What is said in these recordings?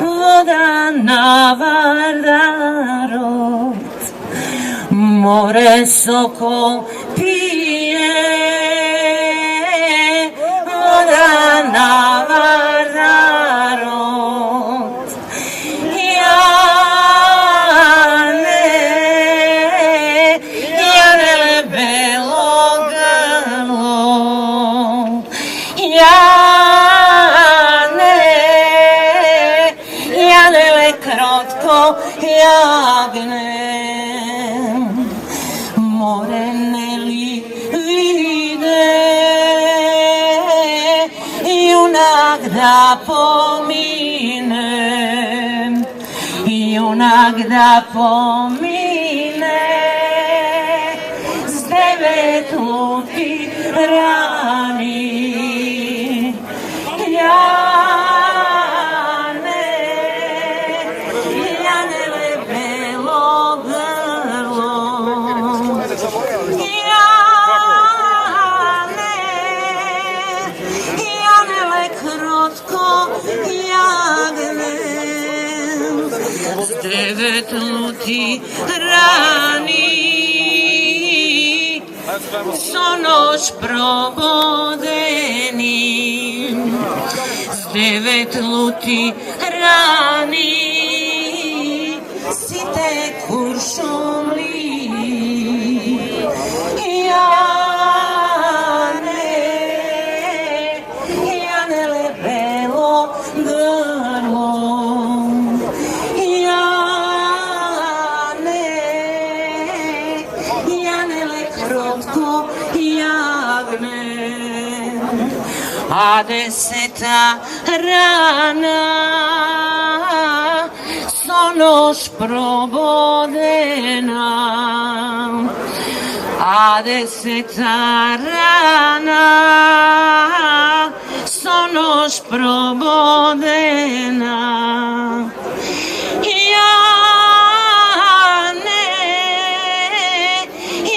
voda na Vardarot, more sokol pije, voda na Vardarot. Janele belo grlo, Janele krotko jagnem, more ne li vide, junak da pominem, junak da pomine, s 9 luti rani. Janele belo grlo, Janele krotko jagnem, s 9 luti rani. Sonoć probodenim, s 9 luti rani, si te kuršumli. Janele belo grlo, Janele krotko jagnem, a 10. rana sonoć probodena, a 10. rana sonoć probodena.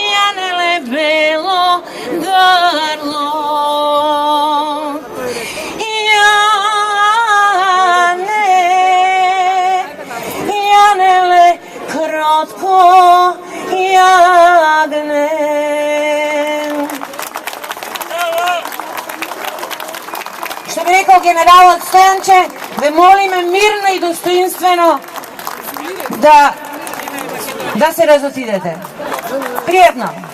Janele belo grlo, Janele krotko jagnem. Što bi rekao generalac Stojanče, ve molim me mirno i dostojinstveno da se razotidete. Prijetno.